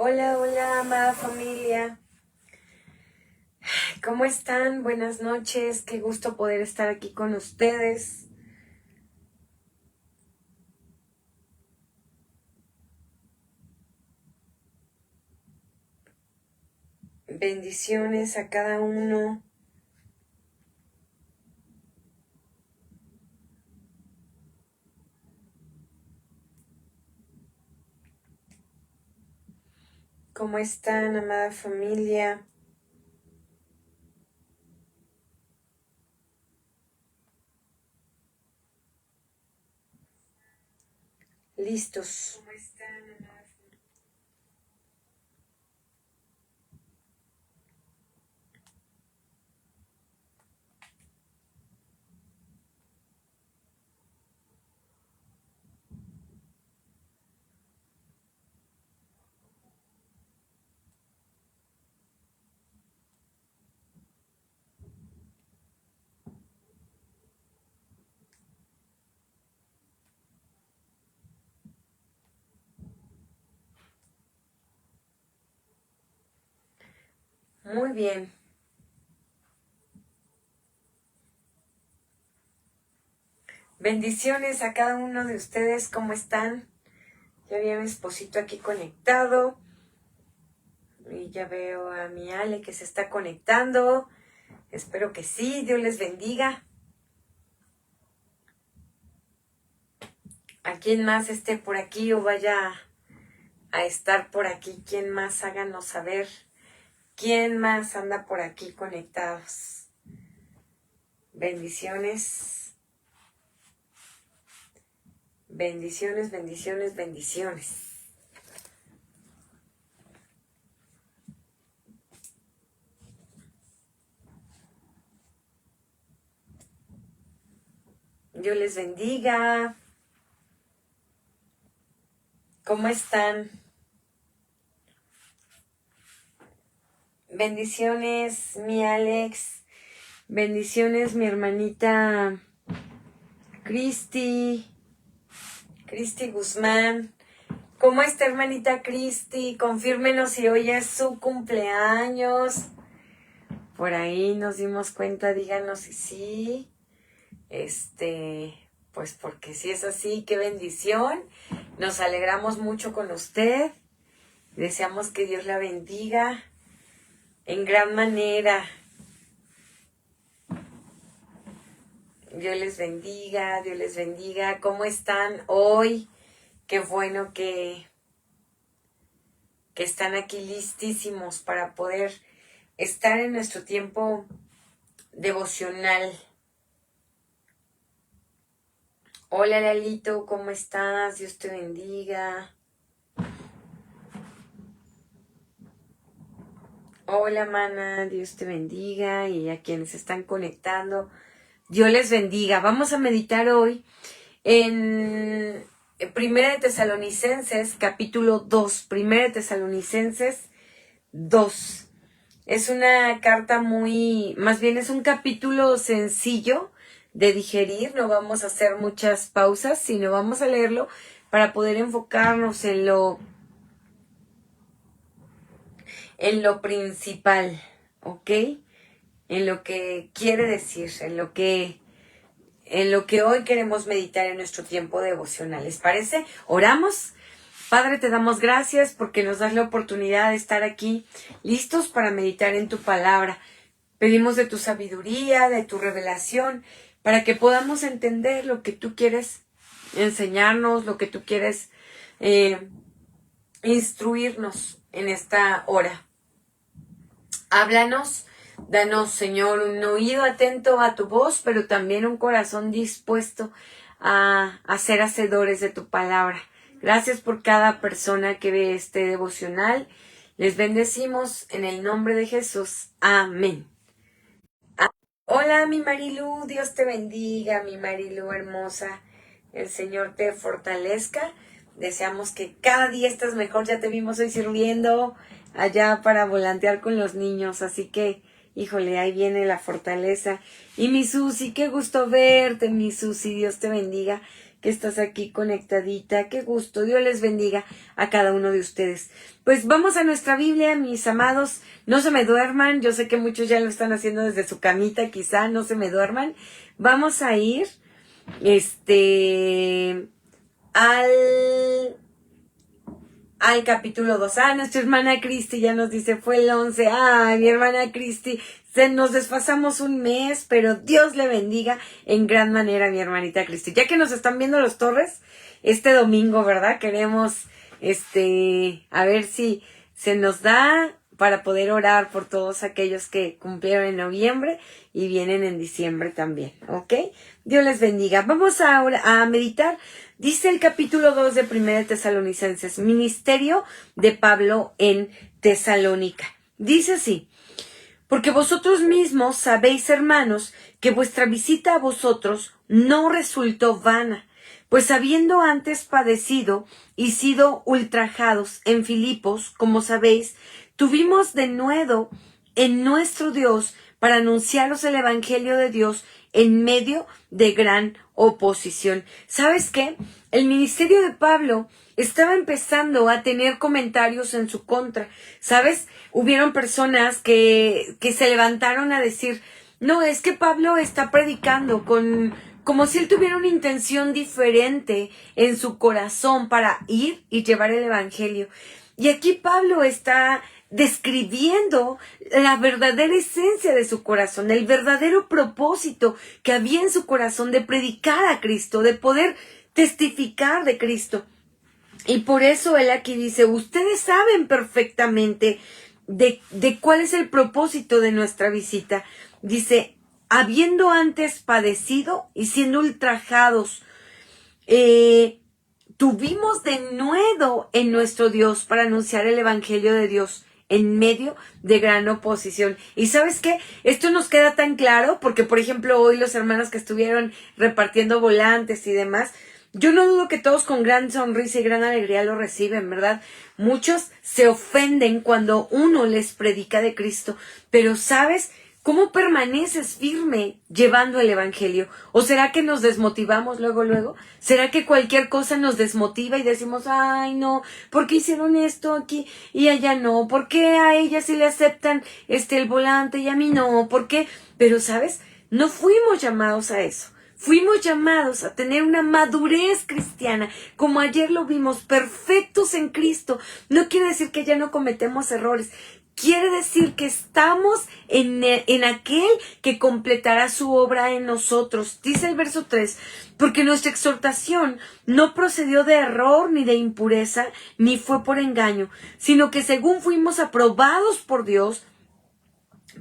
Hola, hola, amada familia. ¿Cómo están? Buenas noches. Qué gusto poder estar aquí con ustedes. Bendiciones a cada uno. ¿Cómo están, amada familia? ¿Listos? ¿Cómo están, amada familia? Muy bien. Bendiciones a cada uno de ustedes. ¿Cómo están? Ya vi a mi esposito aquí conectado. Y ya veo a mi Ale que se está conectando. Espero que sí. Dios les bendiga. A quien más esté por aquí o vaya a estar por aquí, quién más, háganos saber. ¿Quién más anda por aquí conectados? Bendiciones. Bendiciones, bendiciones, bendiciones. Dios les bendiga. ¿Cómo están? Bendiciones, mi Alex. Bendiciones, mi hermanita Cristi Guzmán. ¿Cómo está, hermanita Cristi? Confírmenos si hoy es su cumpleaños. Por ahí nos dimos cuenta, díganos si sí. Pues porque si es así, qué bendición. Nos alegramos mucho con usted. Deseamos que Dios la bendiga en gran manera. Dios les bendiga, Dios les bendiga. ¿Cómo están hoy? Qué bueno que están aquí listísimos para poder estar en nuestro tiempo devocional. Hola, Lalito, ¿cómo estás? Dios te bendiga. Hola, mana, Dios te bendiga, y a quienes están conectando, Dios les bendiga. Vamos a meditar hoy en Primera de Tesalonicenses, capítulo 2. Primera de Tesalonicenses 2. Es una carta más bien es un capítulo sencillo de digerir. No vamos a hacer muchas pausas, sino vamos a leerlo para poder enfocarnos en lo principal, ¿ok? En lo que quiere decir, en lo que hoy queremos meditar en nuestro tiempo devocional. ¿Les parece? Oramos. Padre, te damos gracias porque nos das la oportunidad de estar aquí listos para meditar en tu palabra. Pedimos de tu sabiduría, de tu revelación, para que podamos entender lo que tú quieres enseñarnos, lo que tú quieres instruirnos en esta hora. Háblanos, danos, Señor, un oído atento a tu voz, pero también un corazón dispuesto a ser hacedores de tu palabra. Gracias por cada persona que ve este devocional. Les bendecimos en el nombre de Jesús. Amén. Hola, mi Marilu, Dios te bendiga, mi Marilu hermosa. El Señor te fortalezca. Deseamos que cada día estés mejor. Ya te vimos hoy sirviendo allá para volantear con los niños, así que, híjole, ahí viene la fortaleza. Y mi Susi, qué gusto verte, mi Susi, Dios te bendiga. que estás aquí conectadita. Qué gusto. Dios les bendiga a cada uno de ustedes. Pues vamos a nuestra Biblia, mis amados. No se me duerman. Yo sé que muchos ya lo están haciendo desde su camita, quizá. No se me duerman. Vamos a ir, al capítulo 2. Nuestra hermana Cristi ya nos dice, fue el 11. Mi hermana Cristi, nos desfasamos un mes, pero Dios le bendiga en gran manera, mi hermanita Cristi. Ya que nos están viendo los Torres, este domingo, ¿verdad? Queremos, a ver si se nos da para poder orar por todos aquellos que cumplieron en noviembre y vienen en diciembre también, ¿ok? Dios les bendiga. Vamos ahora a meditar. Dice el capítulo 2 de 1 Tesalonicenses, ministerio de Pablo en Tesalónica. Dice así: porque vosotros mismos sabéis, hermanos, que vuestra visita a vosotros no resultó vana, pues habiendo antes padecido y sido ultrajados en Filipos, como sabéis, tuvimos denuedo en nuestro Dios para anunciaros el evangelio de Dios en medio de gran oposición. ¿Sabes qué? El ministerio de Pablo estaba empezando a tener comentarios en su contra. ¿Sabes? Hubieron personas que se levantaron a decir, no, es que Pablo está predicando como si él tuviera una intención diferente en su corazón para ir y llevar el evangelio. Y aquí Pablo está describiendo la verdadera esencia de su corazón, el verdadero propósito que había en su corazón de predicar a Cristo, de poder testificar de Cristo. Y por eso él aquí dice, ustedes saben perfectamente de cuál es el propósito de nuestra visita. Dice, habiendo antes padecido y siendo ultrajados, tuvimos denuedo en nuestro Dios para anunciar el evangelio de Dios en medio de gran oposición. ¿Y sabes qué? Esto nos queda tan claro porque, por ejemplo, hoy los hermanos que estuvieron repartiendo volantes y demás, yo no dudo que todos con gran sonrisa y gran alegría lo reciben, ¿verdad? Muchos se ofenden cuando uno les predica de Cristo, pero ¿sabes cómo permaneces firme llevando el evangelio? ¿O será que nos desmotivamos luego? ¿Será que cualquier cosa nos desmotiva y decimos, ay no, ¿por qué hicieron esto aquí y allá no? ¿Por qué a ella sí le aceptan el volante y a mí no? ¿Por qué? Pero ¿sabes? No fuimos llamados a eso. Fuimos llamados a tener una madurez cristiana, como ayer lo vimos, perfectos en Cristo. No quiere decir que ya no cometemos errores. Quiere decir que estamos en aquel que completará su obra en nosotros. Dice el verso 3, porque nuestra exhortación no procedió de error ni de impureza, ni fue por engaño, sino que según fuimos aprobados por Dios,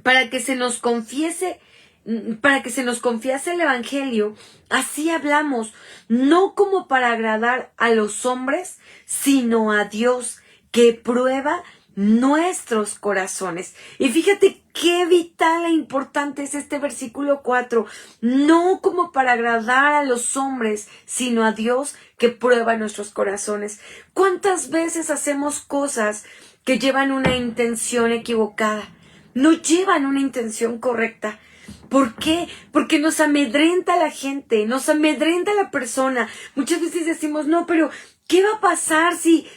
para que se nos confiase el evangelio, así hablamos, no como para agradar a los hombres, sino a Dios, que prueba nuestros corazones. Y fíjate qué vital e importante es este versículo 4, no como para agradar a los hombres, sino a Dios, que prueba nuestros corazones. ¿Cuántas veces hacemos cosas que llevan una intención equivocada? No llevan una intención correcta. ¿Por qué? Porque nos amedrenta la gente, nos amedrenta la persona. Muchas veces decimos, no, pero ¿qué va a pasar si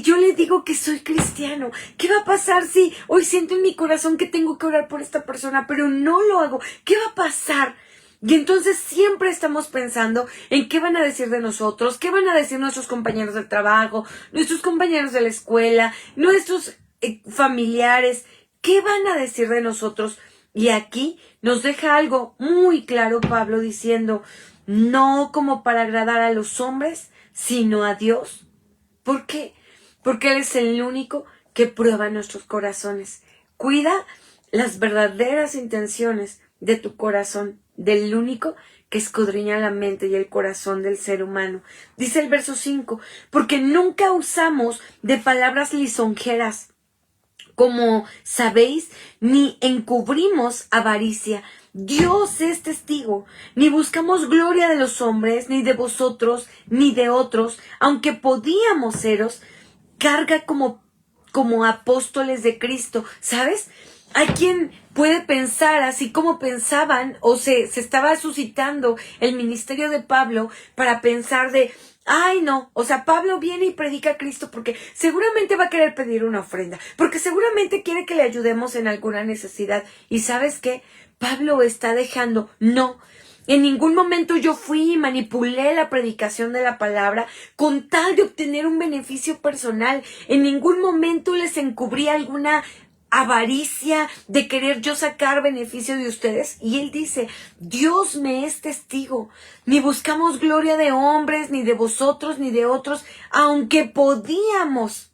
yo le digo que soy cristiano? ¿Qué va a pasar si hoy siento en mi corazón que tengo que orar por esta persona, pero no lo hago? ¿Qué va a pasar? Y entonces siempre estamos pensando en qué van a decir de nosotros, qué van a decir nuestros compañeros del trabajo, nuestros compañeros de la escuela, nuestros familiares, qué van a decir de nosotros. Y aquí nos deja algo muy claro Pablo diciendo, no como para agradar a los hombres, sino a Dios. ¿Por qué? Porque Él es el único que prueba nuestros corazones. Cuida las verdaderas intenciones de tu corazón, del único que escudriña la mente y el corazón del ser humano. Dice el verso 5, porque nunca usamos de palabras lisonjeras, como sabéis, ni encubrimos avaricia. Dios es testigo. Ni buscamos gloria de los hombres, ni de vosotros, ni de otros, aunque podíamos seros carga como apóstoles de Cristo. ¿Sabes? hay quien puede pensar, así como pensaban, o se estaba suscitando el ministerio de Pablo para pensar de, ay no, o sea, Pablo viene y predica a Cristo porque seguramente va a querer pedir una ofrenda, porque seguramente quiere que le ayudemos en alguna necesidad. ¿Y sabes qué? Pablo está dejando, no. En ningún momento yo fui y manipulé la predicación de la palabra con tal de obtener un beneficio personal. En ningún momento les encubrí alguna avaricia de querer yo sacar beneficio de ustedes. Y él dice, Dios me es testigo, ni buscamos gloria de hombres, ni de vosotros, ni de otros, aunque podíamos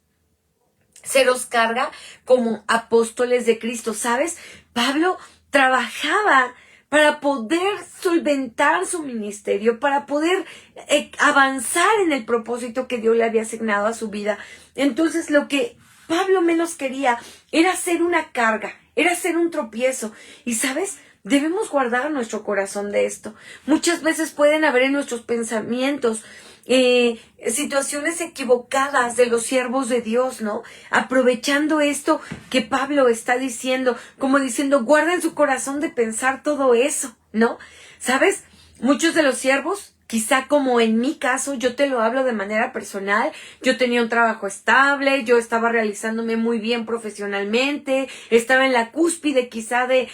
seros carga como apóstoles de Cristo. ¿Sabes? Pablo trabajaba para poder solventar su ministerio, para poder avanzar en el propósito que Dios le había asignado a su vida. Entonces lo que Pablo menos quería era ser una carga, era ser un tropiezo. Y ¿sabes? Debemos guardar nuestro corazón de esto. Muchas veces pueden haber en nuestros pensamientos situaciones equivocadas de los siervos de Dios, ¿no? Aprovechando esto que Pablo está diciendo, como diciendo, guarden su corazón de pensar todo eso, ¿no? ¿Sabes? Muchos de los siervos, quizá como en mi caso, yo te lo hablo de manera personal, yo tenía un trabajo estable, yo estaba realizándome muy bien profesionalmente, estaba en la cúspide quizá de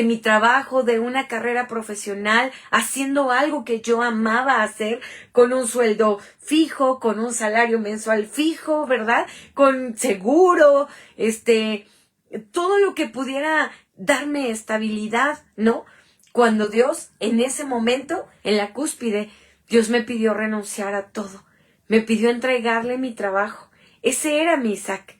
mi trabajo, de una carrera profesional, haciendo algo que yo amaba hacer, con un sueldo fijo, con un salario mensual fijo, ¿verdad? Con seguro, todo lo que pudiera darme estabilidad, ¿no? Cuando Dios, en ese momento, en la cúspide, Dios me pidió renunciar a todo. Me pidió entregarle mi trabajo. Ese era mi Isaac.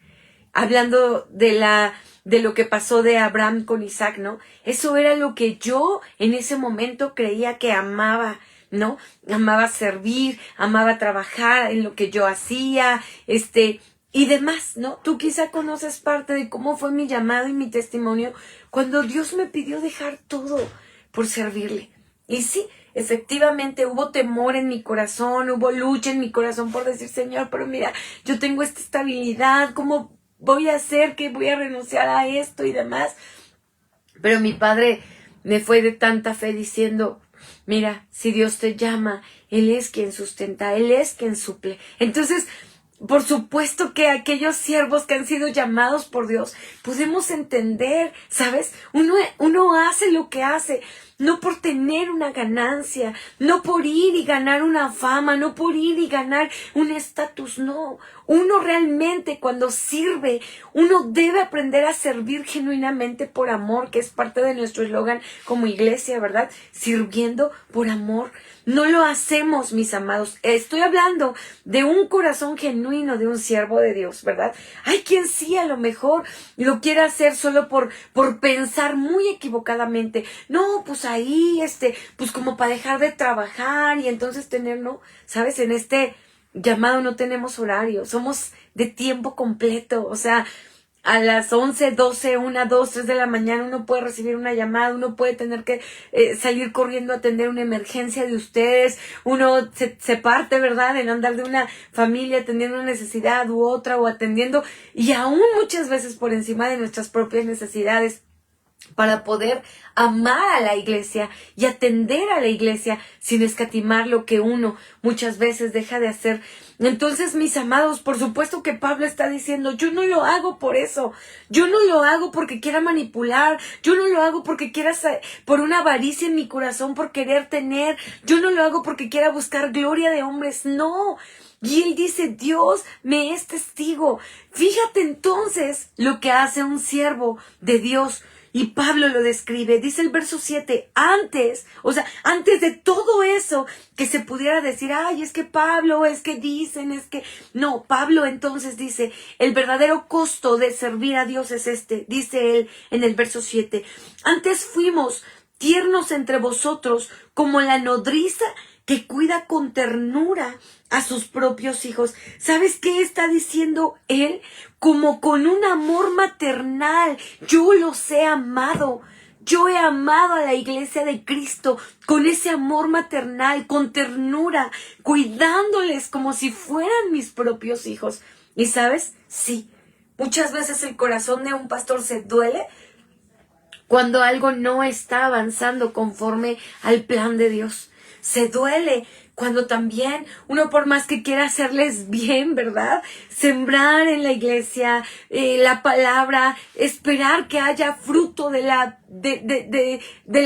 Hablando de lo que pasó de Abraham con Isaac, ¿no? Eso era lo que yo en ese momento creía que amaba, ¿no? Amaba servir, amaba trabajar en lo que yo hacía, y demás, ¿no? Tú quizá conoces parte de cómo fue mi llamado y mi testimonio cuando Dios me pidió dejar todo por servirle. Y sí, efectivamente hubo temor en mi corazón, hubo lucha en mi corazón por decir, Señor, pero mira, yo tengo esta estabilidad, ¿cómo voy a hacer que voy a renunciar a esto y demás? Pero mi padre me fue de tanta fe diciendo, mira, si Dios te llama, Él es quien sustenta, Él es quien suple. Entonces, por supuesto que aquellos siervos que han sido llamados por Dios, podemos entender, ¿sabes? Uno hace lo que hace, no por tener una ganancia, no por ir y ganar una fama, no por ir y ganar un estatus, no. Uno realmente cuando sirve, uno debe aprender a servir genuinamente por amor, que es parte de nuestro eslogan como iglesia, ¿verdad? Sirviendo por amor. No lo hacemos, mis amados. Estoy hablando de un corazón genuino de un siervo de Dios, ¿verdad? Hay quien sí a lo mejor lo quiere hacer solo por pensar muy equivocadamente. No, pues ahí, pues como para dejar de trabajar y entonces tener, ¿no? ¿Sabes? En este llamado no tenemos horario. Somos de tiempo completo. O sea, a las 11, 12, 1, 2, 3 de la mañana uno puede recibir una llamada, uno puede tener que salir corriendo a atender una emergencia de ustedes, uno se parte, ¿verdad?, en andar de una familia atendiendo una necesidad u otra o atendiendo, y aún muchas veces por encima de nuestras propias necesidades, para poder amar a la iglesia y atender a la iglesia sin escatimar lo que uno muchas veces deja de hacer. Entonces, mis amados, por supuesto que Pablo está diciendo, yo no lo hago por eso, yo no lo hago porque quiera manipular, yo no lo hago porque quiera, por una avaricia en mi corazón, por querer tener, yo no lo hago porque quiera buscar gloria de hombres, no. Y él dice, Dios me es testigo. Fíjate entonces lo que hace un siervo de Dios. Y Pablo lo describe, dice el verso 7, antes de todo eso que se pudiera decir, ay, es que Pablo, es que dicen, es que... No, Pablo entonces dice, el verdadero costo de servir a Dios es dice él en el verso 7, antes fuimos tiernos entre vosotros como la nodriza que cuida con ternura a sus propios hijos. ¿Sabes qué está diciendo él? Como con un amor maternal. Yo los he amado. Yo he amado a la iglesia de Cristo con ese amor maternal, con ternura, cuidándoles como si fueran mis propios hijos. ¿Y sabes? Sí, muchas veces el corazón de un pastor se duele cuando algo no está avanzando conforme al plan de Dios. Se duele cuando también uno, por más que quiera hacerles bien, ¿verdad? Sembrar en la iglesia la palabra, esperar que haya fruto del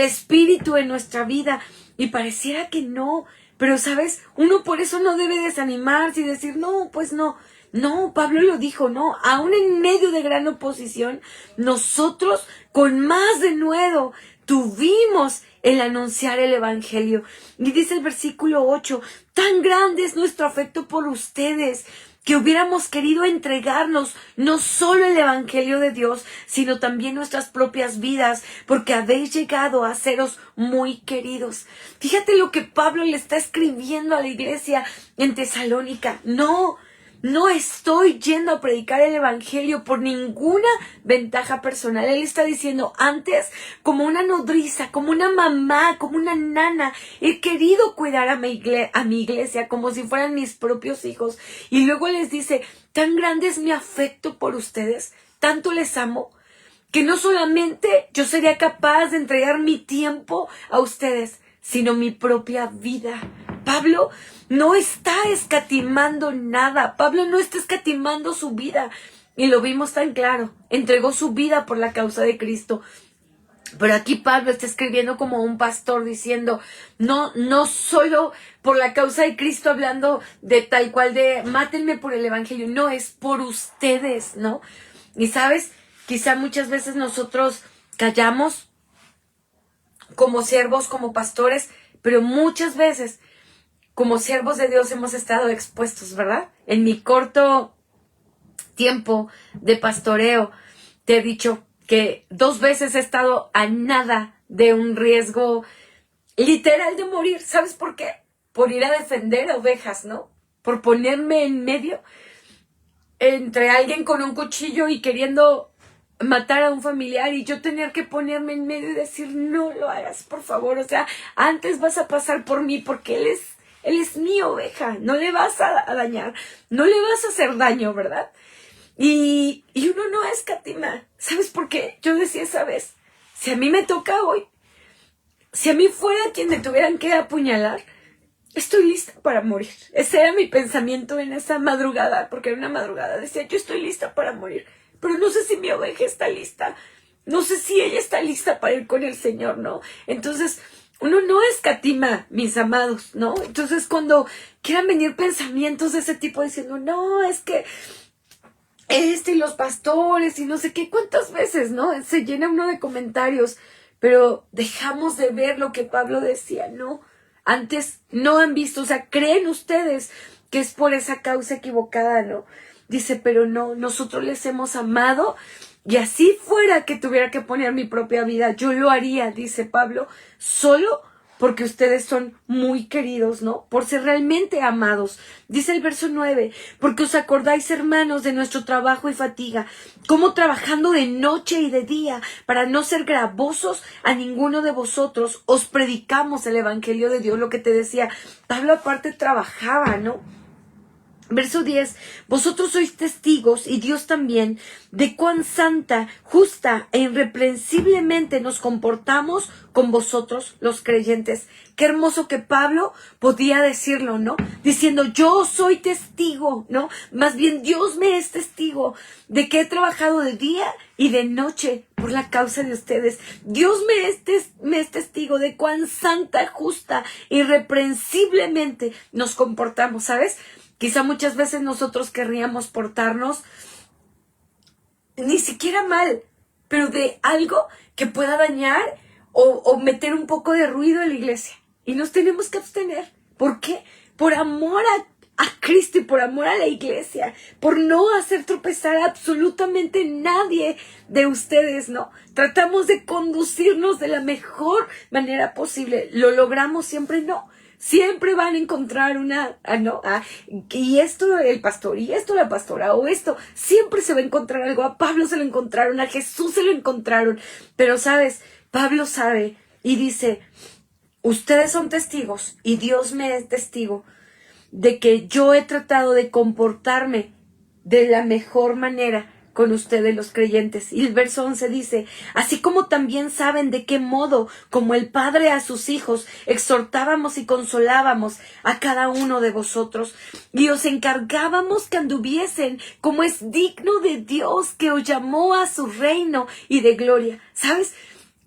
Espíritu en nuestra vida, y pareciera que no. Pero, ¿sabes? Uno por eso no debe desanimarse y decir, no, pues no. No, Pablo lo dijo, no. Aún en medio de gran oposición, nosotros con más denuedo tuvimos el anunciar el evangelio. Y dice el versículo 8, tan grande es nuestro afecto por ustedes, que hubiéramos querido entregarnos no solo el evangelio de Dios, sino también nuestras propias vidas, porque habéis llegado a seros muy queridos. Fíjate lo que Pablo le está escribiendo a la iglesia en Tesalónica. No estoy yendo a predicar el evangelio por ninguna ventaja personal. Él está diciendo, antes, como una nodriza, como una mamá, como una nana, he querido cuidar a mi iglesia como si fueran mis propios hijos. Y luego les dice, tan grande es mi afecto por ustedes, tanto les amo, que no solamente yo sería capaz de entregar mi tiempo a ustedes, sino mi propia vida. Pablo no está escatimando nada. Pablo no está escatimando su vida. Y lo vimos tan claro. Entregó su vida por la causa de Cristo. Pero aquí Pablo está escribiendo como un pastor diciendo, no solo por la causa de Cristo, hablando de tal cual de mátenme por el evangelio. No, es por ustedes, ¿no? Y sabes, quizá muchas veces nosotros callamos como siervos, como pastores, pero muchas veces como siervos de Dios hemos estado expuestos, ¿verdad? En mi corto tiempo de pastoreo, te he dicho que 2 veces he estado a nada de un riesgo literal de morir. ¿Sabes por qué? Por ir a defender ovejas, ¿no? Por ponerme en medio entre alguien con un cuchillo y queriendo matar a un familiar, y yo tener que ponerme en medio y decir, no lo hagas, por favor. O sea, antes vas a pasar por mí porque Él es mi oveja, no le vas a dañar, no le vas a hacer daño, ¿verdad? Y uno no escatima. ¿Sabes por qué? Yo decía esa vez, si a mí me toca hoy, si a mí fuera quien me tuvieran que apuñalar, estoy lista para morir. Ese era mi pensamiento en esa madrugada, porque era una madrugada. Decía, yo estoy lista para morir, pero no sé si mi oveja está lista. No sé si ella está lista para ir con el Señor, ¿no? Entonces, uno no escatima, mis amados, ¿no? Entonces, cuando quieran venir pensamientos de ese tipo diciendo, no, es que y los pastores y no sé qué, cuántas veces, ¿no? Se llena uno de comentarios, pero dejamos de ver lo que Pablo decía, ¿no? Antes no han visto, o sea, creen ustedes que es por esa causa equivocada, ¿no? Dice, pero no, nosotros les hemos amado, y así fuera que tuviera que poner mi propia vida, yo lo haría, dice Pablo, solo porque ustedes son muy queridos, ¿no? Por ser realmente amados. Dice el verso 9, porque os acordáis, hermanos, de nuestro trabajo y fatiga, como trabajando de noche y de día, para no ser gravosos a ninguno de vosotros, os predicamos el evangelio de Dios. Lo que te decía, Pablo aparte trabajaba, ¿no? Verso 10, vosotros sois testigos, y Dios también, de cuán santa, justa e irreprensiblemente nos comportamos con vosotros los creyentes. Qué hermoso que Pablo podía decirlo, ¿no? Diciendo, yo soy testigo, ¿no? Más bien Dios me es testigo de que he trabajado de día y de noche por la causa de ustedes. Dios me es testigo de cuán santa, justa, irreprensiblemente nos comportamos, ¿sabes? Quizá muchas veces nosotros querríamos portarnos ni siquiera mal, pero de algo que pueda dañar o meter un poco de ruido en la iglesia. Y nos tenemos que abstener. ¿Por qué? Por amor a Cristo y por amor a la iglesia. Por no hacer tropezar a absolutamente nadie de ustedes, ¿no? Tratamos de conducirnos de la mejor manera posible. ¿Lo logramos siempre? No. Siempre van a encontrar y esto el pastor, y esto la pastora, o esto, siempre se va a encontrar algo. A Pablo se lo encontraron, a Jesús se lo encontraron, pero sabes, Pablo sabe y dice, ustedes son testigos y Dios me es testigo de que yo he tratado de comportarme de la mejor manera con ustedes los creyentes. Y el verso 11 dice, así como también saben de qué modo, como el Padre a sus hijos, exhortábamos y consolábamos a cada uno de vosotros, y os encargábamos que anduviesen como es digno de Dios, que os llamó a su reino y de gloria. ¿Sabes?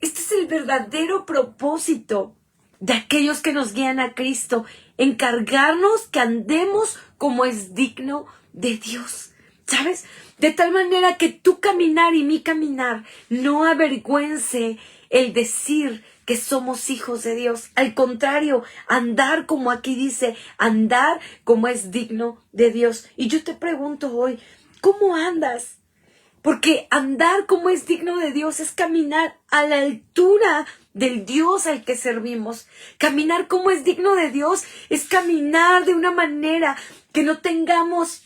Este es el verdadero propósito de aquellos que nos guían a Cristo, encargarnos que andemos como es digno de Dios, ¿sabes? De tal manera que tu caminar y mi caminar no avergüence el decir que somos hijos de Dios. Al contrario, andar como aquí dice, andar como es digno de Dios. Y yo te pregunto hoy, ¿cómo andas? Porque andar como es digno de Dios es caminar a la altura del Dios al que servimos. Caminar como es digno de Dios es caminar de una manera que no tengamos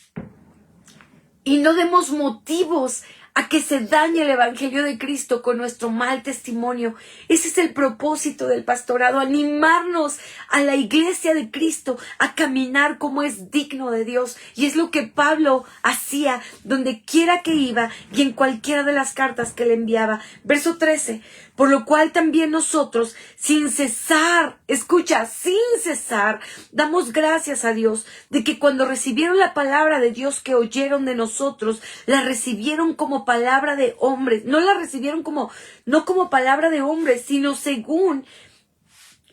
y no demos motivos a que se dañe el Evangelio de Cristo con nuestro mal testimonio. Ese es el propósito del pastorado, animarnos a la iglesia de Cristo a caminar como es digno de Dios. Y es lo que Pablo hacía donde quiera que iba y en cualquiera de las cartas que le enviaba. Verso 13, por lo cual también nosotros, sin cesar, escucha, sin cesar, damos gracias a Dios de que cuando recibieron la palabra de Dios que oyeron de nosotros, la recibieron como palabra de hombres, no la recibieron no como palabra de hombres, sino según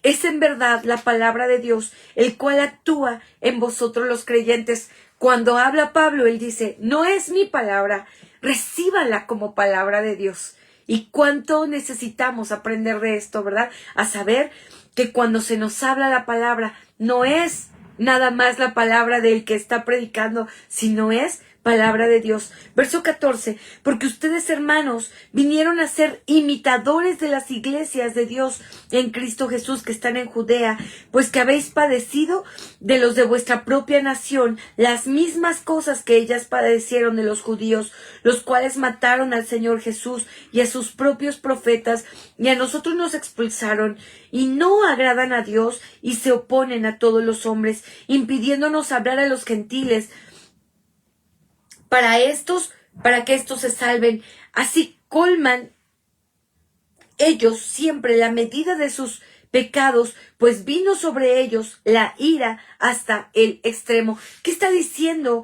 es en verdad la palabra de Dios, el cual actúa en vosotros los creyentes. Cuando habla Pablo, él dice, no es mi palabra, recíbanla como palabra de Dios. Y cuánto necesitamos aprender de esto, ¿verdad? A saber que cuando se nos habla la palabra, no es nada más la palabra del que está predicando, sino es palabra de Dios. Verso 14, porque ustedes, hermanos, vinieron a ser imitadores de las iglesias de Dios en Cristo Jesús que están en Judea, pues que habéis padecido de los de vuestra propia nación las mismas cosas que ellas padecieron de los judíos, los cuales mataron al Señor Jesús y a sus propios profetas, y a nosotros nos expulsaron, y no agradan a Dios, y se oponen a todos los hombres, impidiéndonos hablar a los gentiles, para que estos se salven. Así colman ellos siempre la medida de sus pecados, pues vino sobre ellos la ira hasta el extremo. ¿Qué está diciendo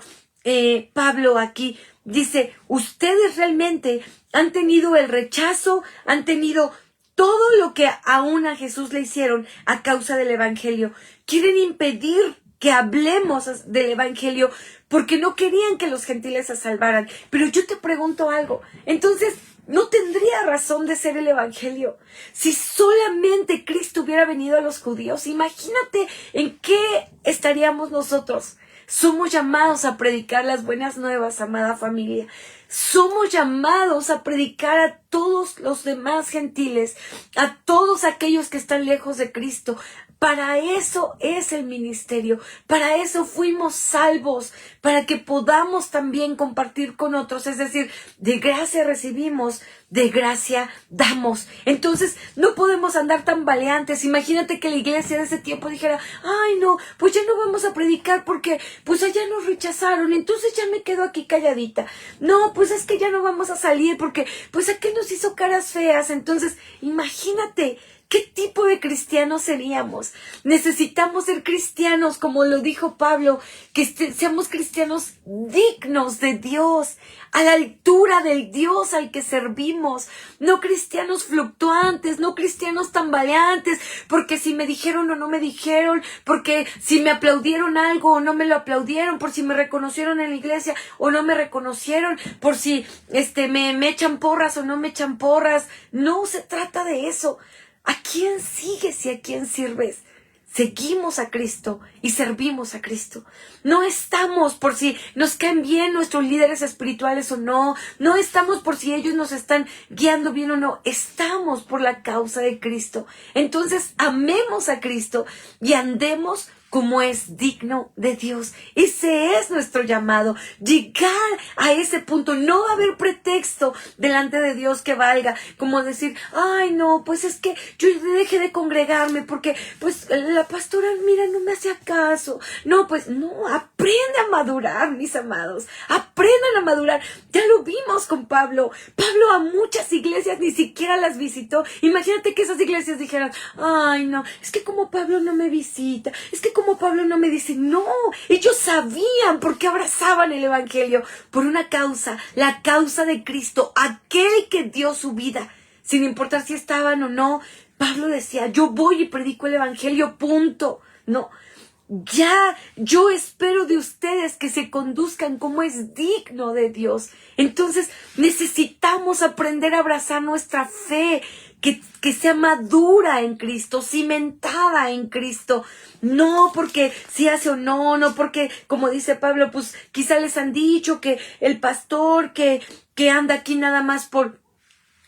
Pablo aquí? Dice, ustedes realmente han tenido el rechazo, han tenido todo lo que aún a Jesús le hicieron a causa del Evangelio. Quieren impedir que hablemos del Evangelio porque no querían que los gentiles se salvaran. Pero yo te pregunto algo, entonces, ¿no tendría razón de ser el Evangelio? Si solamente Cristo hubiera venido a los judíos, imagínate en qué estaríamos nosotros. Somos llamados a predicar las buenas nuevas, amada familia. Somos llamados a predicar a todos los demás gentiles, a todos aquellos que están lejos de Cristo. Para eso es el ministerio, para eso fuimos salvos, para que podamos también compartir con otros, es decir, de gracia recibimos, de gracia damos. Entonces no podemos andar tan baleantes. Imagínate que la iglesia de ese tiempo dijera, ay no, pues ya no vamos a predicar porque pues allá nos rechazaron, entonces ya me quedo aquí calladita. No, pues es que ya no vamos a salir porque pues aquel nos hizo caras feas. Entonces imagínate ¿qué tipo de cristianos seríamos? Necesitamos ser cristianos, como lo dijo Pablo, que seamos cristianos dignos de Dios, a la altura del Dios al que servimos, no cristianos fluctuantes, no cristianos tambaleantes, porque si me dijeron o no me dijeron, porque si me aplaudieron algo o no me lo aplaudieron, por si me reconocieron en la iglesia o no me reconocieron, por si me echan porras o no me echan porras. No se trata de eso. ¿A quién sigues y a quién sirves? Seguimos a Cristo y servimos a Cristo. No estamos por si nos caen bien nuestros líderes espirituales o no. No estamos por si ellos nos están guiando bien o no. Estamos por la causa de Cristo. Entonces, amemos a Cristo y andemos como es digno de Dios. Ese es nuestro llamado, llegar a ese punto. No va a haber pretexto delante de Dios que valga, como decir, ay no, pues es que yo dejé de congregarme porque pues la pastora, mira, no me hace caso. No, pues no, aprende a madurar, mis amados, aprendan a madurar. Ya lo vimos con Pablo. Pablo a muchas iglesias ni siquiera las visitó. Imagínate que esas iglesias dijeran, ay no, es que como Pablo no me visita, es que como Pablo no me dice, no, ellos sabían porque abrazaban el evangelio por una causa, la causa de Cristo, aquel que dio su vida, sin importar si estaban o no. Pablo decía, yo voy y predico el evangelio, punto. No, ya, yo espero de ustedes que se conduzcan como es digno de Dios. Entonces necesitamos aprender a abrazar nuestra fe, que sea madura en Cristo, cimentada en Cristo. No porque si hace o no, no porque, como dice Pablo, pues quizá les han dicho que el pastor que anda aquí nada más por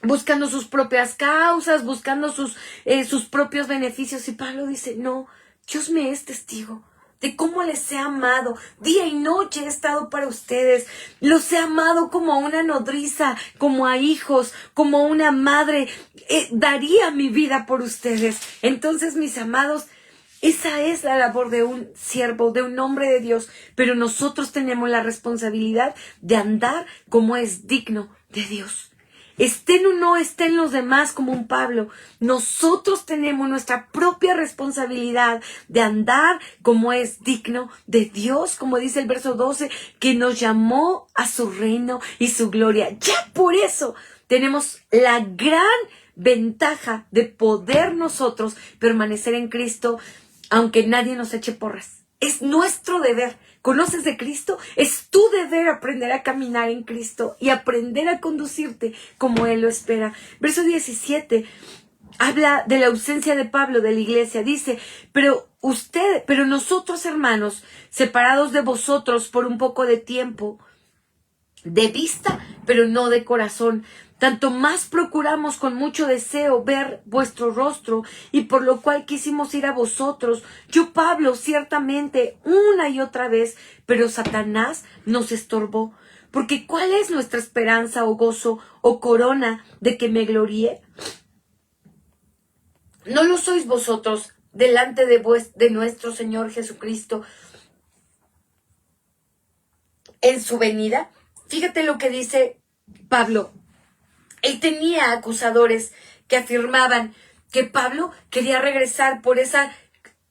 buscando sus propias causas, buscando sus propios beneficios. Y Pablo dice, no, Dios me es testigo de cómo les he amado. Día y noche he estado para ustedes. Los he amado como a una nodriza, como a hijos, como una madre. Daría mi vida por ustedes. Entonces, mis amados, esa es la labor de un siervo, de un hombre de Dios. Pero nosotros tenemos la responsabilidad de andar como es digno de Dios. Estén o no estén los demás como un Pablo, nosotros tenemos nuestra propia responsabilidad de andar como es digno de Dios, como dice el verso 12, que nos llamó a su reino y su gloria. Ya por eso tenemos la gran ventaja de poder nosotros permanecer en Cristo, aunque nadie nos eche porras. Es nuestro deber. ¿Conoces de Cristo? Es tu deber aprender a caminar en Cristo y aprender a conducirte como Él lo espera. Verso 17 habla de la ausencia de Pablo de la iglesia. Dice, pero nosotros, hermanos, separados de vosotros por un poco de tiempo, de vista, pero no de corazón, tanto más procuramos con mucho deseo ver vuestro rostro, y por lo cual quisimos ir a vosotros. Yo, Pablo, ciertamente, una y otra vez, pero Satanás nos estorbó. Porque ¿cuál es nuestra esperanza o gozo o corona de que me gloríe? ¿No lo sois vosotros delante de nuestro Señor Jesucristo en su venida? Fíjate lo que dice Pablo. Él tenía acusadores que afirmaban que Pablo quería regresar por esa,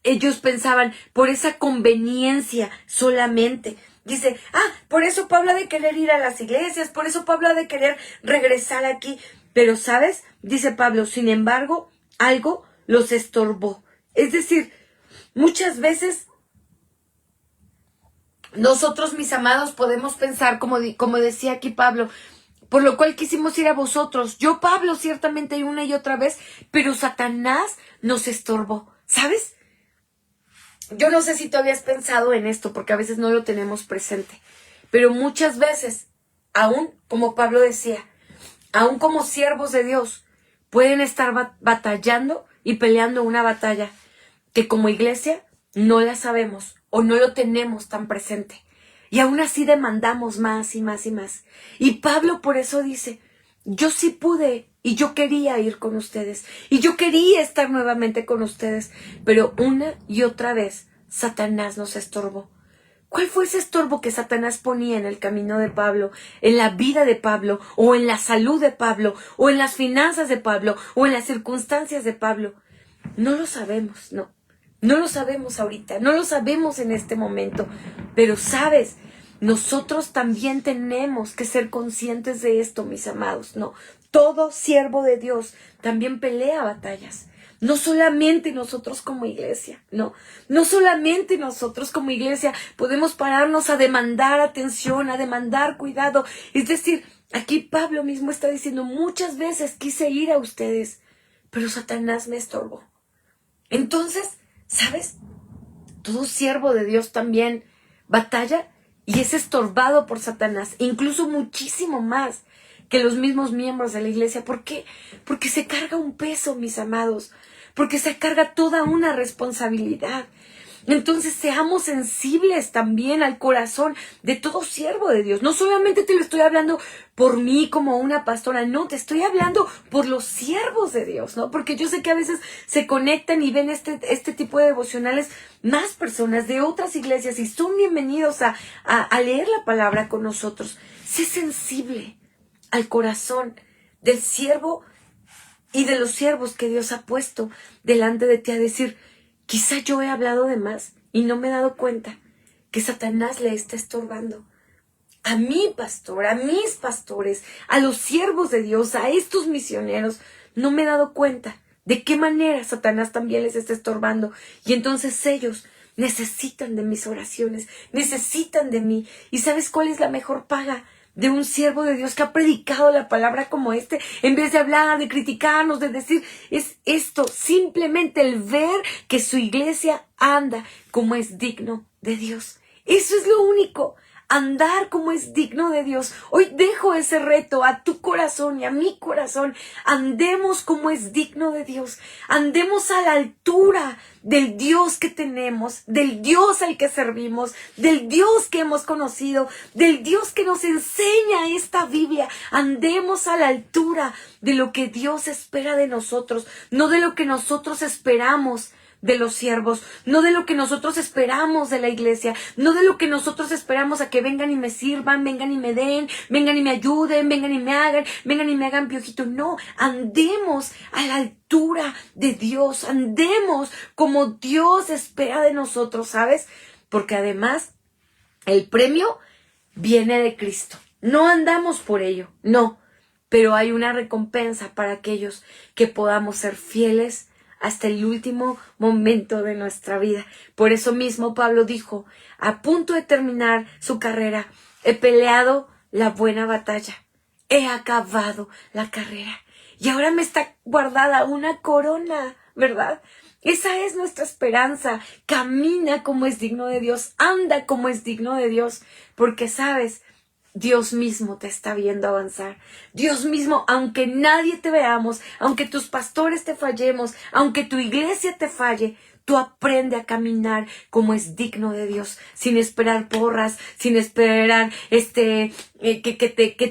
ellos pensaban, por esa conveniencia solamente. Dice, por eso Pablo ha de querer ir a las iglesias, por eso Pablo ha de querer regresar aquí. Pero, ¿sabes? Dice Pablo, sin embargo, algo los estorbó. Es decir, muchas veces nosotros, mis amados, podemos pensar, como decía aquí Pablo, por lo cual quisimos ir a vosotros. Yo, Pablo, ciertamente una y otra vez, pero Satanás nos estorbó. ¿Sabes? Yo no sé si tú habías pensado en esto, porque a veces no lo tenemos presente. Pero muchas veces, aún como Pablo decía, aún como siervos de Dios, pueden estar batallando y peleando una batalla que como iglesia no la sabemos o no lo tenemos tan presente. Y aún así demandamos más y más y más. Y Pablo por eso dice, yo sí pude y yo quería ir con ustedes. Y yo quería estar nuevamente con ustedes. Pero una y otra vez Satanás nos estorbó. ¿Cuál fue ese estorbo que Satanás ponía en el camino de Pablo, en la vida de Pablo, o en la salud de Pablo, o en las finanzas de Pablo, o en las circunstancias de Pablo? No lo sabemos, no. No lo sabemos ahorita, no lo sabemos en este momento, pero sabes, nosotros también tenemos que ser conscientes de esto, mis amados, ¿no? Todo siervo de Dios también pelea batallas. No solamente nosotros como iglesia, no. No solamente nosotros como iglesia podemos pararnos a demandar atención, a demandar cuidado. Es decir, aquí Pablo mismo está diciendo, muchas veces quise ir a ustedes, pero Satanás me estorbó. Entonces, ¿sabes? Todo siervo de Dios también batalla y es estorbado por Satanás, incluso muchísimo más que los mismos miembros de la iglesia. ¿Por qué? Porque se carga un peso, mis amados, porque se carga toda una responsabilidad. Entonces seamos sensibles también al corazón de todo siervo de Dios. No solamente te lo estoy hablando por mí como una pastora, no, te estoy hablando por los siervos de Dios, ¿no? Porque yo sé que a veces se conectan y ven este tipo de devocionales más personas de otras iglesias y son bienvenidos a leer la palabra con nosotros. Sé sensible al corazón del siervo y de los siervos que Dios ha puesto delante de ti a decir, quizá yo he hablado de más y no me he dado cuenta que Satanás le está estorbando a mi pastor, a mis pastores, a los siervos de Dios, a estos misioneros. No me he dado cuenta de qué manera Satanás también les está estorbando. Y entonces ellos necesitan de mis oraciones, necesitan de mí. ¿Y sabes cuál es la mejor paga de un siervo de Dios que ha predicado la palabra como este? En vez de hablar, de criticarnos, de decir, es esto, simplemente el ver que su iglesia anda como es digno de Dios. Eso es lo único. Andar como es digno de Dios. Hoy dejo ese reto a tu corazón y a mi corazón. Andemos como es digno de Dios. Andemos a la altura del Dios que tenemos, del Dios al que servimos, del Dios que hemos conocido, del Dios que nos enseña esta Biblia. Andemos a la altura de lo que Dios espera de nosotros, no de lo que nosotros esperamos de los siervos, no de lo que nosotros esperamos de la iglesia, no de lo que nosotros esperamos a que vengan y me sirvan, vengan y me den, vengan y me ayuden, vengan y me hagan piojito. No, andemos a la altura de Dios, andemos como Dios espera de nosotros, ¿sabes? Porque además el premio viene de Cristo. No andamos por ello, no, pero hay una recompensa para aquellos que podamos ser fieles hasta el último momento de nuestra vida. Por eso mismo Pablo dijo, a punto de terminar su carrera, he peleado la buena batalla, he acabado la carrera y ahora me está guardada una corona, ¿verdad? Esa es nuestra esperanza. Camina como es digno de Dios, anda como es digno de Dios, porque sabes, Dios mismo te está viendo avanzar. Dios mismo, aunque nadie te veamos, aunque tus pastores te fallemos, aunque tu iglesia te falle, tú aprende a caminar como es digno de Dios, sin esperar porras, sin esperar que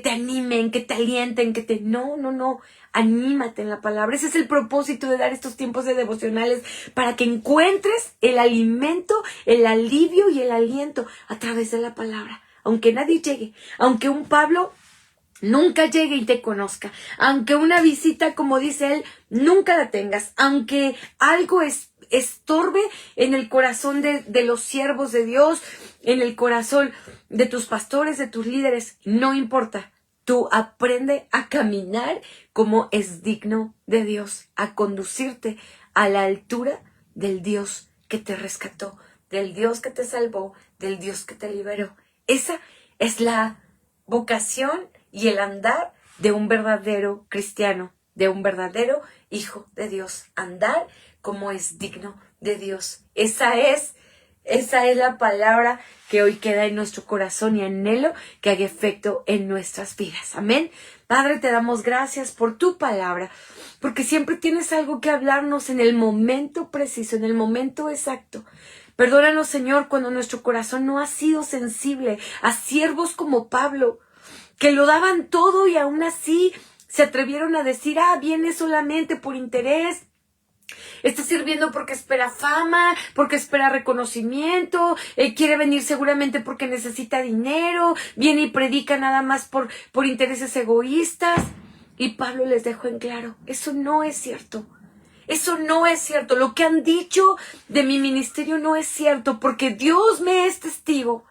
te animen, que te alienten, no. Anímate en la palabra. Ese es el propósito de dar estos tiempos de devocionales, para que encuentres el alimento, el alivio y el aliento a través de la palabra. Aunque nadie llegue, aunque un Pablo nunca llegue y te conozca, aunque una visita, como dice él, nunca la tengas, aunque algo estorbe en el corazón de los siervos de Dios, en el corazón de tus pastores, de tus líderes, no importa. Tú aprende a caminar como es digno de Dios, a conducirte a la altura del Dios que te rescató, del Dios que te salvó, del Dios que te liberó. Esa es la vocación y el andar de un verdadero cristiano, de un verdadero hijo de Dios. Andar como es digno de Dios. Esa es la palabra que hoy queda en nuestro corazón y anhelo que haga efecto en nuestras vidas. Amén. Padre, te damos gracias por tu palabra, porque siempre tienes algo que hablarnos en el momento preciso, en el momento exacto. Perdónanos, Señor, cuando nuestro corazón no ha sido sensible a siervos como Pablo, que lo daban todo y aún así se atrevieron a decir, viene solamente por interés. Está sirviendo porque espera fama, porque espera reconocimiento, quiere venir seguramente porque necesita dinero, viene y predica nada más por intereses egoístas. Y Pablo les dejó en claro, eso no es cierto. Eso no es cierto. Lo que han dicho de mi ministerio no es cierto, porque Dios me es testigo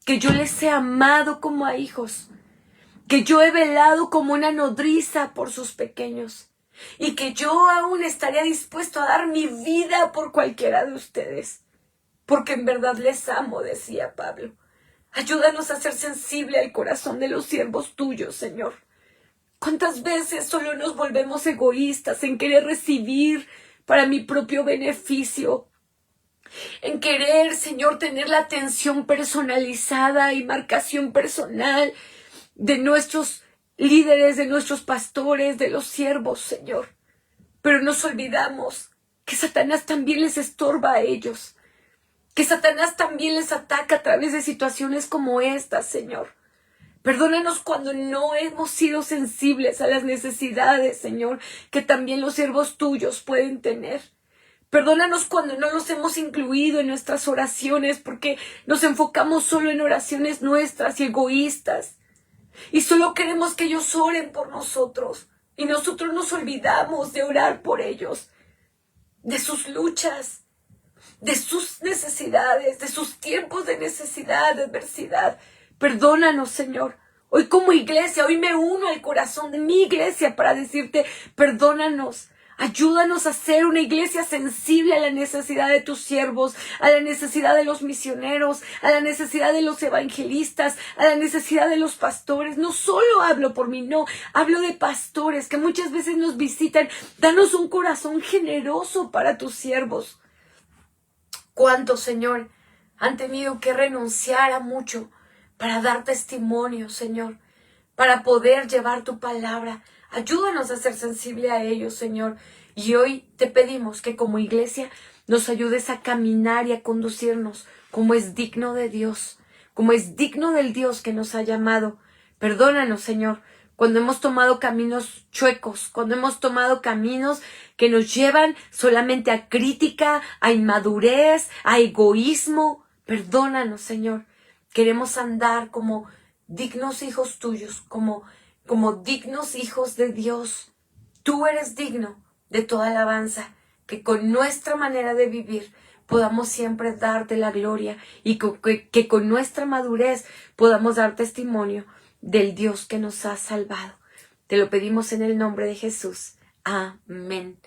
que yo les he amado como a hijos, que yo he velado como una nodriza por sus pequeños y que yo aún estaría dispuesto a dar mi vida por cualquiera de ustedes, porque en verdad les amo, decía Pablo. Ayúdanos a ser sensible al corazón de los siervos tuyos, Señor. ¿Cuántas veces solo nos volvemos egoístas en querer recibir para mi propio beneficio? En querer, Señor, tener la atención personalizada y marcación personal de nuestros líderes, de nuestros pastores, de los siervos, Señor. Pero nos olvidamos que Satanás también les estorba a ellos. que Satanás también les ataca a través de situaciones como estas, Señor. Perdónanos cuando no hemos sido sensibles a las necesidades, Señor, que también los siervos tuyos pueden tener. Perdónanos cuando no los hemos incluido en nuestras oraciones porque nos enfocamos solo en oraciones nuestras y egoístas. Y solo queremos que ellos oren por nosotros. Y nosotros nos olvidamos de orar por ellos, de sus luchas, de sus necesidades, de sus tiempos de necesidad, de adversidad. Perdónanos, Señor. Hoy como iglesia, hoy me uno al corazón de mi iglesia para decirte, perdónanos. Ayúdanos a ser una iglesia sensible a la necesidad de tus siervos, a la necesidad de los misioneros, a la necesidad de los evangelistas, a la necesidad de los pastores. No solo hablo por mí, no, hablo de pastores que muchas veces nos visitan. Danos un corazón generoso para tus siervos. ¿Cuántos, Señor, han tenido que renunciar a mucho para dar testimonio, Señor, para poder llevar tu palabra? Ayúdanos a ser sensibles a ellos, Señor. Y hoy te pedimos que como iglesia nos ayudes a caminar y a conducirnos como es digno de Dios, como es digno del Dios que nos ha llamado. Perdónanos, Señor, cuando hemos tomado caminos chuecos, cuando hemos tomado caminos que nos llevan solamente a crítica, a inmadurez, a egoísmo. Perdónanos, Señor. Queremos andar como dignos hijos tuyos, como dignos hijos de Dios. Tú eres digno de toda alabanza, que con nuestra manera de vivir podamos siempre darte la gloria y que con nuestra madurez podamos dar testimonio del Dios que nos ha salvado. Te lo pedimos en el nombre de Jesús. Amén.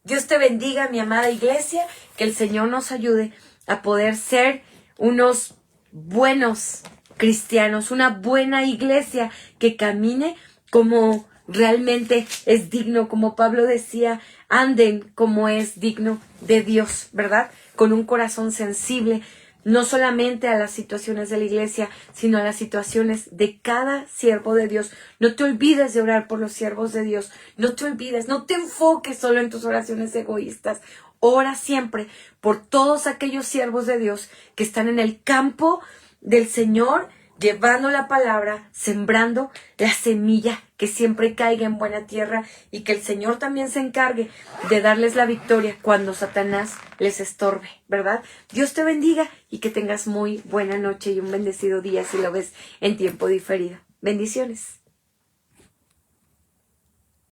Dios te bendiga, mi amada iglesia, que el Señor nos ayude a poder ser unos buenos cristianos, una buena iglesia que camine como realmente es digno, como Pablo decía, anden como es digno de Dios, ¿verdad? Con un corazón sensible, no solamente a las situaciones de la iglesia, sino a las situaciones de cada siervo de Dios. No te olvides de orar por los siervos de Dios, no te olvides, no te enfoques solo en tus oraciones egoístas. Ora siempre por todos aquellos siervos de Dios que están en el campo del Señor, llevando la palabra, sembrando la semilla que siempre caiga en buena tierra y que el Señor también se encargue de darles la victoria cuando Satanás les estorbe, ¿verdad? Dios te bendiga y que tengas muy buena noche y un bendecido día si lo ves en tiempo diferido. Bendiciones.